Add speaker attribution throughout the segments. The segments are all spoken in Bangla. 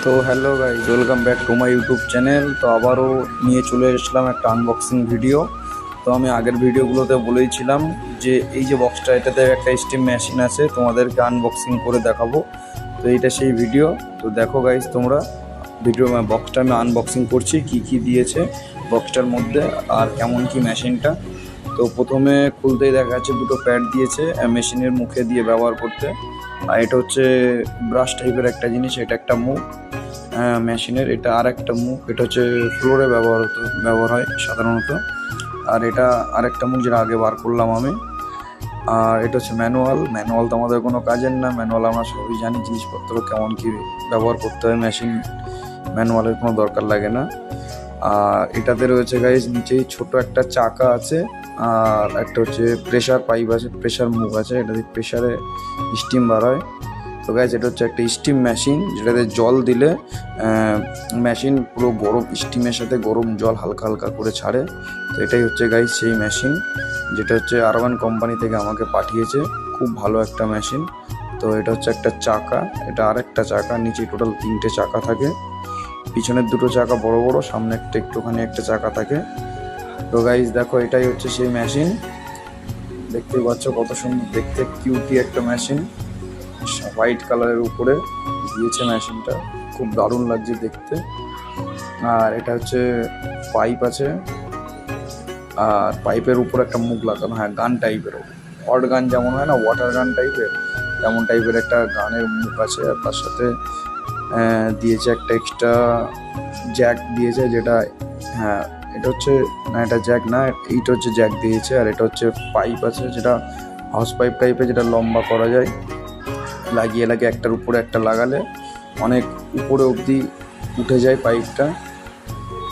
Speaker 1: তো hello guys, welcome back to my YouTube channel. তো আবারও নিয়ে চলে এসলাম একটা আনবক্সিং ভিডিও। তো আমি আগের ভিডিওগুলোতে বলেইছিলাম যে এই যে বক্সটা, এটাতে একটা স্টিম মেশিন আছে, তোমাদেরকে আনবক্সিং করে দেখাবো। তো এইটা সেই ভিডিও। তো দেখো গাইস, তোমরা ভিডিও বক্সটা আমি আনবক্সিং করছি, কি কি দিয়েছে বক্সটার মধ্যে আর কেমন কি মেশিনটা। তো প্রথমে খুলতেই দেখা যাচ্ছে দুটো প্যাড দিয়েছে মেশিনের মুখে দিয়ে ব্যবহার করতে। আর এটা হচ্ছে ব্রাশ টাইপের একটা জিনিস, এটা একটা মুখ মেশিনের, এটা আর একটা মুখ, এটা হচ্ছে ফ্লোরে ব্যবহার হয় সাধারণত। আর এটা আরেকটা মুখ যেটা আগে বার করলাম আমি। আর এটা হচ্ছে ম্যানুয়াল তো আমাদের কোনো কাজের না, ম্যানুয়াল আমরা সবই জানি জিনিসপত্র কেমন কি ব্যবহার করতে হয়, মেশিন ম্যানুয়ালের কোনো দরকার লাগে না। আর এটাতে রয়েছে গাইজ নিচেই ছোট একটা চাকা আছে, আর একটা হচ্ছে প্রেসার পাইপ আছে, প্রেসার মুখ আছে, এটা দিয়ে প্রেসারে স্টিম বার হয়। তো গাইজ এটা হচ্ছে একটা স্টিম মেশিন, যেটাতে জল দিলে মেশিন পুরো গরম স্টিমের সাথে গরম জল হালকা হালকা করে ছাড়ে। তো এটাই হচ্ছে গাইজ সেই মেশিন, যেটা হচ্ছে আরবান কোম্পানি থেকে আমাকে পাঠিয়েছে। খুব ভালো একটা মেশিন। তো এটা হচ্ছে একটা চাকা, এটা আরেকটা চাকা, নিচে টোটাল 3টে চাকা থাকে। পিছনের দুটো চাকা বড় বড়, সামনে একটা একটুখানি একটা চাকা থাকে। তো গাইজ দেখো, এটাই হচ্ছে সেই মেশিন। দেখতে পাচ্ছ কত সুন্দর দেখতে, কিউটি একটা মেশিন, হোয়াইট কালারের উপরে দিয়েছে মেশিনটা, খুব দারুণ লাগছে দেখতে। আর এটা হচ্ছে পাইপ আছে, আর পাইপের উপর একটা মুখ লাগানো, হ্যাঁ গান টাইপের, হট গান যেমন হয় না, ওয়াটার গান টাইপের, তেমন টাইপের একটা গানের মুখ আছে। আর তার সাথে দিয়েছে একটা এক্সট্রা জ্যাক দিয়েছে, যেটা হ্যাঁ এটা হচ্ছে না, এটা জ্যাক না, এইটা হচ্ছে জ্যাক দিয়েছে। আর এটা হচ্ছে পাইপ আছে, যেটা হাউস পাইপ টাইপের, যেটা লম্বা করা যায়, লাগিয়ে একটার উপরে একটা লাগালে অনেক উপরে অবধি উঠে যায় পাইপটা।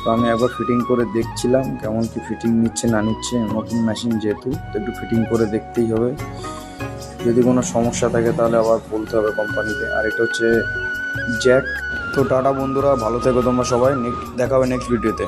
Speaker 1: তো আমি একবার ফিটিং করে দেখছিলাম কেমন কি ফিটিং নিচ্ছে না নিচ্ছে, নতুন মেশিন যেহেতু, তো একটু ফিটিং করে দেখতেই হবে। যদি কোনো সমস্যা থাকে তাহলে আবার বলতে হবে কোম্পানিকে। আর এটা হচ্ছে জ্যাক। তো টাটা বন্ধুরা, ভালো থেকো তোমরা সবাই, দেখা হবে নেক্সট ভিডিওতে।